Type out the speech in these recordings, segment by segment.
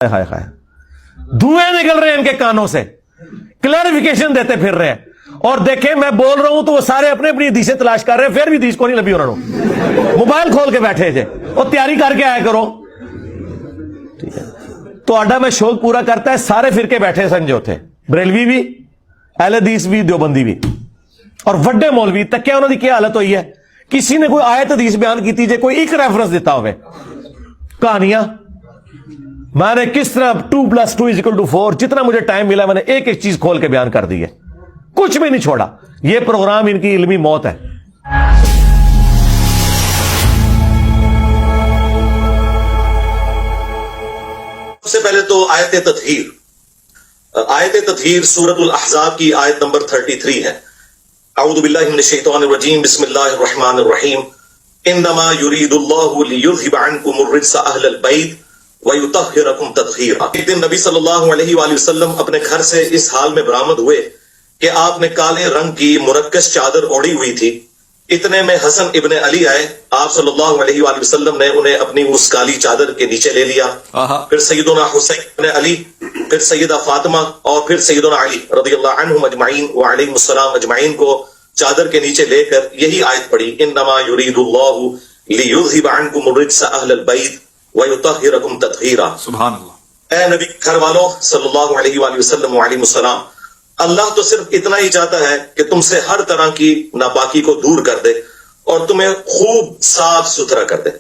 हाय हाय धुएं निकल रहे हैं इनके कानों से, क्लैरिफिकेशन देते फिर रहे हैं। और देखें मैं बोल रहा हूं तो वो सारे अपने अपनी हदीसें तलाश कर रहे हैं, फिर भी हदीस को नहीं लभी उन्होंने, मोबाइल खोल के बैठे थे और तैयारी करके आया करो। ठीक है, तो आडा में शौक पूरा करता है, सारे फिरके बैठे समझौते, बरेलवी भी, अहले हदीस भी, देवबंदी भी और वड्डे मौलवी तक। क्या उन्होंने क्या हालत हुई है? किसी ने कोई आयत हदीस बयान की थी, कोई एक रेफरेंस देता हुए कहानियां मैंने किस तरह 2+2=4, जितना मुझे टाइम मिला मैंने एक एक चीज खोल के बयान कर दी है, कुछ भी नहीं छोड़ा। यह प्रोग्राम इनकी इल्मी मौत है। सबसे पहले तो आयत तत्हीर सूरतुल अहज़ाब की आयत नंबर 33 है। अऊज़ु बिल्लाहि मिनश शैतानिर रजीम, बिस्मिल्लाहिर रहमानिर रहीम। इन्नमा युरीदुल्लाहु लियुज़हिबा अन्कुमुर रिज्सा अहलल बैत व युतहिरकुम तत्हीरा। एक दिन नबी सल्लल्लाहु अलैहि वसल्लम अपने घर से इस हाल में बरामद हुए कि आपने काले रंग की मुरक्कस चादर ओढ़ी हुई थी। इतने में हसन इब्ने अली आए। आप सल्लल्लाहु अलैहि वसल्लम ने उन्हें अपनी उस काली चादर के नीचे ले लिया। फिर सैयदुना हुसैन इब्ने अली, फिर सैयदा फातिमा और फिर सैयदुना अली रज़ियल्लाहु अन्हुम अजमईन व अलैहिमुस्सलाम अजमईन को चादर के नीचे लेकर यही आयत पढ़ी, इन्नमा युरीदुल्लाहु लियुज़हिबा अन्कुमुर रिज्सा अहलल बैत व युतहिरकुम तत्हीरा। सुभान अल्लाह। ऐ नबी घर वालों सल्लल्लाहु अलैहि वसल्लम व अलैहिमुस्सलाम, अल्लाह तो सिर्फ इतना ही चाहता है कि तुमसे हर तरह की नापाकी को दूर कर दे और तुम्हें खूब साफ सुथरा कर दे।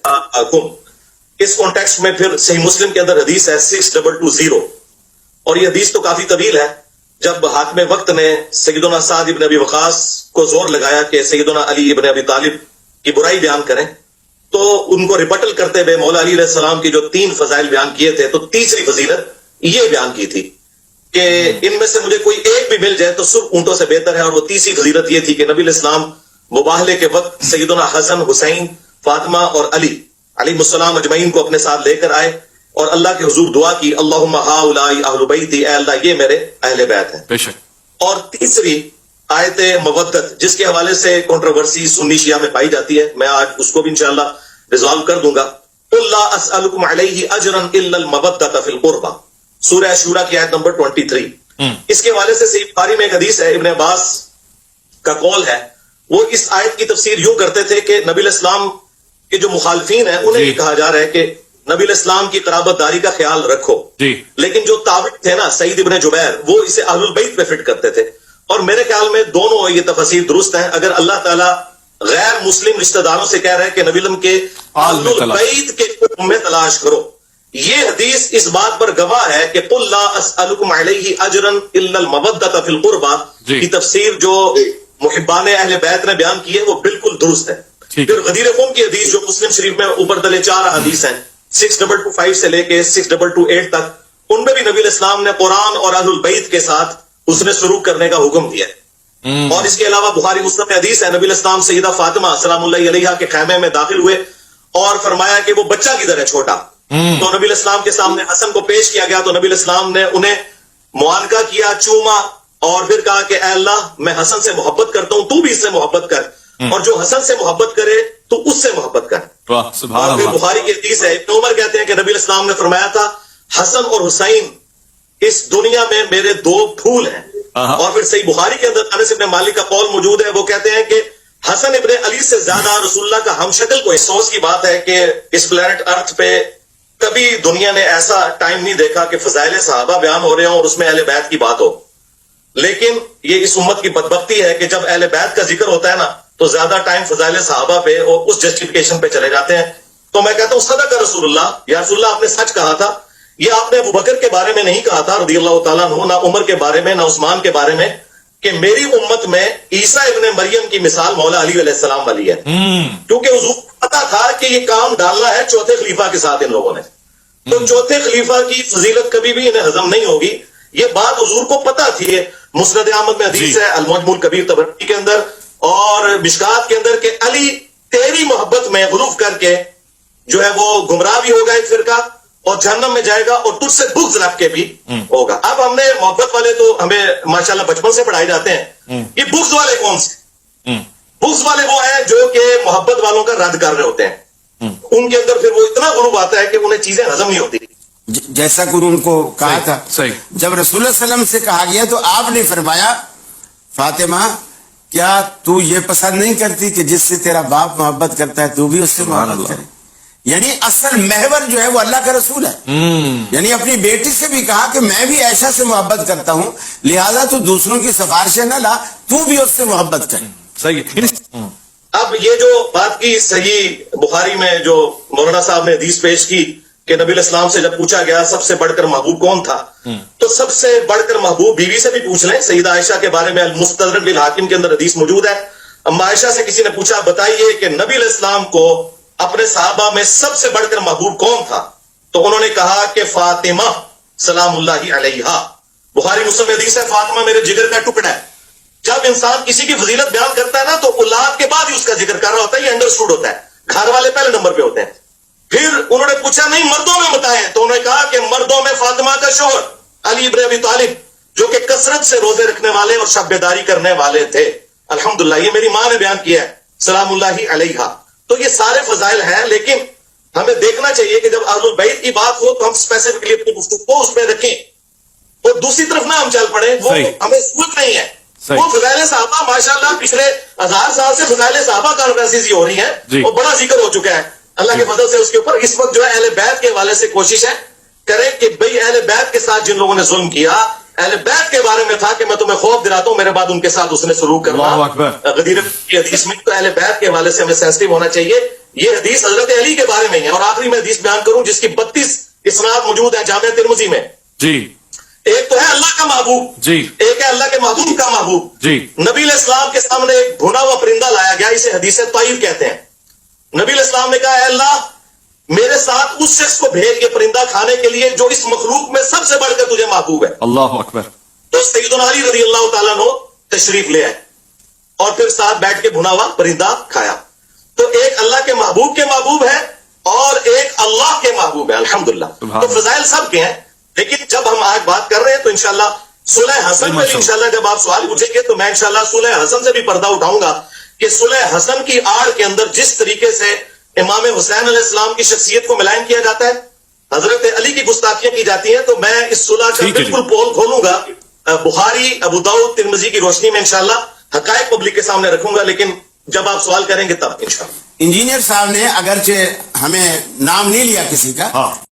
इस कॉन्टेक्स्ट में फिर सही मुस्लिम के अंदर हदीस है 6220 और ये हदीस तो काफी तवील है। जब हाकिम वक्त ने सैयदुना साद इब्न अबी वक़ास को जोर लगाया कि सैयदुना अली इब्न अबी तालिब की बुराई बयान करें, तो उनको रिबटल करते हुए मौला अली अलैहि सलाम की जो 3 फजाइल बयान किए थे, तो तीसरी फजीलत ये बयान की थी कि इनमें से मुझे कोई एक भी मिल जाए तो सिर्फ ऊंटों से बेहतर है। और वो तीसरी फजीलत ये थी कि नबी इस्लाम मुबाहले के वक्त सैयदुना हसन, हुसैन, फातिमा और अली अलैहिमुस्सलाम अजमईन को अपने साथ लेकर आए और अल्लाह के हुजूर दुआ की, अल्लाहुम्मा हाउलाई अहलु बैती, ऐ अल्लाह ये मेरे अहले बैत हैं। बेशक। और तीसरी आयत मवद्दत, जिसके हवाले से कंट्रोवर्सी सुन्नी शिया में पाई जाती है, मैं आज उसको भी इंशाअल्लाह रिजॉल्व कर दूंगा। ला अस्अलुकुम अलैहि अजरन इल्लल मवद्दत फिल कुर्बा, सूरह शूरा की आयत नंबर 23। इसके हवाले से सही बुखारी में एक हदीस है, इब्न अब्बास का कौल है। वो इस आयत की तफसीर यूं करते थे कि नबी इस्लाम के जो मुखालफीन है उन्हें भी कहा जा रहा है कि नबी इस्लाम की कराबतदारी का ख्याल रखो, लेकिन जो ताबिद थे ना सईद इब्न जुबैर, वो इसे अहलुल बैत पे फिट करते थे। और मेरे ख्याल में दोनों ये तफसीर दुरुस्त है। अगर अल्लाह ताला गैर मुस्लिम रिश्तेदारों से कह रहे हैं कि नबी के अहलुल बैत के हुक्म में तलाश करो, ये हदीस इस बात पर गवाह है कि कुल ला अस्अलुकुम अलैहि अजरन इल्लल मवद्दत फिल कुर्बा की तफसीर जो मुहिब्बाने अहले बैत ने बयान की है वो बिल्कुल दुरुस्त है। फिर गदीर क़ौम की हदीस जो मुस्लिम शरीफ में ऊपर तले 4 हदीस हैं 6225 से लेके 6228 तक, उनमें भी नबी इस्लाम ने कुरान और अहलुल बैत के साथ उसने शुरू करने का हुक्म दिया है। और इसके अलावा बुखारी मुस्लिम में हदीस है, नबी इस्लाम सैयदा फातिमा सलामुल्लाहि अलैहा के खैमे में दाखिल हुए और फरमाया कि वो बच्चा किधर है छोटा। तो नबी इस्लाम के सामने हसन को पेश किया गया, तो नबी इस्लाम ने उन्हें मुआनका किया, चूमा और फिर कहा कि ऐ अल्लाह मैं हसन से मोहब्बत करता हूं, तू भी इससे मोहब्बत कर, और जो हसन से मोहब्बत करे तो उससे मोहब्बत कर। और फिर बुखारी की हदीस है, इब्न उमर कहते हैं कि नबी इस्लाम ने फरमाया था हसन और हुसैन इस दुनिया में मेरे 2 फूल हैं। और फिर सही बुखारी के अंदर अनस इब्न मालिक का कौल मौजूद है, वो कहते हैं कि हसन इब्न अली से ज्यादा रसूलुल्लाह का हमशक्ल कोई। अफसोस की बात है कि इस प्लेनेट अर्थ पे कभी दुनिया ने ऐसा टाइम नहीं देखा कि फजाइल सहाबा बयान हो रहे हो और उसमें अहले बैत की बात हो। लेकिन ये इस उम्मत की बदबख्ती है कि जब अहले बैत का जिक्र होता है ना, तो ज्यादा टाइम फजाइल सहाबा पे और उस जस्टिफिकेशन पे चले जाते हैं। तो मैं कहता हूं सदका रसूलुल्लाह, या रसूलुल्लाह आपने सच कहा था। ये आपने अबू बकर के बारे में नहीं कहा था रज़ियल्लाहु ताला अन्हु, ना उमर के बारे में, ना उस्मान के बारे में, कि मेरी उम्मत में ईसा इब्न मरियम की मिसाल मौला अली अलैहिस्सलाम वाली है। क्योंकि हुजूर को पता था कि ये काम डालना है चौथे खलीफा के साथ इन लोगों ने, तो चौथे खलीफा की फजीलत कभी भी इन्हें हजम नहीं होगी। ये बात हुजूर को पता थी। मुस्नद अहमद में हदीस है अल-मुअज्जमुल कबीर तबरनी के अंदर और मिशकात के अंदर कि अली तेरी मोहब्बत में गुलूफ करके जो है वो गुमराह भी होगा एक फिरका और जहन्नम में जाएगा और तुझसे बुग़्ज़ रख के भी होगा। अब हमने मोहब्बत वाले तो हमें माशाल्लाह बचपन से पढ़ाए जाते हैं। ये बुग़्ज़ वाले कौन से? बुग़्ज़ वाले वो हैं जो कि मोहब्बत वालों का रद्द कर रहे होते हैं। उनके अंदर फिर वो इतना गुरूब आता है कि उन्हें चीजें हजम नहीं होती। جیسا کہ ان کو کہا صحیح، تھا. صحیح. جب رسول اللہ صلی اللہ علیہ وسلم سے کہا گیا تو آپ نے فرمایا فاطمہ کیا تو یہ پسند نہیں کرتی کہ جس سے تیرا باپ محبت کرتا ہے تو بھی اس سے سبحان محبت اللہ. کرے. یعنی اصل محور جو ہے وہ اللہ کا رسول ہے. یعنی اپنی بیٹی سے بھی کہا کہ میں بھی عائشہ سے محبت کرتا ہوں, لہذا تو دوسروں کی سفارشیں نہ لا, تو بھی اس سے محبت کر. صحیح. اب یہ جو بات کی صحیح بخاری میں جو مولانا صاحب نے حدیث پیش کی کہ نبی علیہ السلام سے جب پوچھا گیا سب سے بڑھ کر محبوب کون تھا, تو سب سے بڑھ کر محبوب بیوی سے بھی پوچھ لیں. سیدہ عائشہ کے بارے میں المستدرک بالحاکم کے اندر حدیث موجود ہے. اما عائشہ سے کسی نے پوچھا بتائیے کہ نبی علیہ السلام کو اپنے صحابہ میں سب سے بڑھ کر محبوب کون تھا, تو انہوں نے کہا کہ فاطمہ سلام اللہ علیہا. بخاری مسلم میں حدیث ہے فاطمہ میرے جگر کا ٹکڑا ہے. جب انسان کسی کی فضیلت بیان کرتا ہے نا تو اولاد کے بعد ہی اس کا ذکر کر رہا ہوتا ہے, یہ انڈرسٹوڈ ہوتا ہے. گھر والے پہلے نمبر پہ ہوتے ہیں. پھر انہوں نے پوچھا نہیں مردوں میں بتائیں, تو انہوں نے کہا کہ مردوں میں فاطمہ کا شوہر علی ابن ابی طالب جو کہ کثرت سے روزے رکھنے والے اور شب بیداری کرنے والے تھے. الحمدللہ یہ میری ماں نے بیان کیا ہے سلام اللہ علیہا. تو یہ سارے فضائل ہیں, لیکن ہمیں دیکھنا چاہیے کہ جب اہل البیت کی بات ہو تو ہم اسپیسیفکلی اپنی گفتگو کو اس پہ رکھیں, اور دوسری طرف نہ ہم چل پڑیں. وہ ہمیں ضرورت نہیں ہے. وہ فضائل صحابہ ماشاءاللہ پچھلے 1000 سال سے فضائل صحابہ کانفرنسز ہو رہی ہیں اور بڑا ذکر ہو چکا ہے اللہ کے فضل سے اس کے اوپر. اس وقت جو ہے اہل بیت کے حوالے سے کوشش ہے کریں کہ بھئی اہل بیت کے ساتھ جن لوگوں نے ظلم کیا, اہل بیت کے بارے میں تھا کہ میں تمہیں خوف دلاتا ہوں میرے بعد ان کے ساتھ اس نے سلوک کرنا. غدیر کی حدیث میں تو اہل بیت کے حوالے سے ہمیں سینسٹیو ہونا چاہیے. یہ حدیث حضرت علی کے بارے میں ہے, اور آخری میں حدیث بیان کروں جس کی 32 اسناد موجود ہیں جامع ترمذی میں. جی ایک تو ہے اللہ کا محبوب, جی ایک ہے اللہ کے محبوب کا محبوب. جی نبی علیہ السلام کے سامنے ایک بھنا ہوا پرندہ لایا گیا, اسے حدیث طائر کہتے ہیں. نبی علیہ السلام نے کہا اے اللہ میرے ساتھ اس شخص کو بھیج یہ پرندہ کھانے کے لیے جو اس مخلوق میں سب سے بڑھ کر تجھے محبوب ہے. اللہ اکبر. تو سیدنا علی رضی اللہ تعالیٰ عنہ تشریف لے آئے اور پھر ساتھ بیٹھ کے بھنا ہوا پرندہ کھایا. تو ایک اللہ کے محبوب ہے اور ایک اللہ کے محبوب ہے. الحمدللہ. تو فضائل سب کے ہیں, لیکن جب ہم آج بات کر رہے ہیں تو انشاءاللہ صلح حسن میں انشاءاللہ جب آپ سوال پوچھیں گے تو میں انشاءاللہ صلح حسن سے بھی پردہ اٹھاؤں گا کہ صلح حسن کی آڑ کے اندر جس طریقے سے امام حسین علیہ السلام کی شخصیت کو ملائن کیا جاتا ہے, حضرت علی کی گستاخیاں کی جاتی ہیں, تو میں اس صلح کا بالکل پول کھولوں گا بخاری ابو داؤد ترمذی کی روشنی میں انشاءاللہ حقائق پبلک کے سامنے رکھوں گا, لیکن جب آپ سوال کریں گے تب انشاءاللہ. انجینئر صاحب نے اگرچہ ہمیں نام نہیں لیا کسی کا,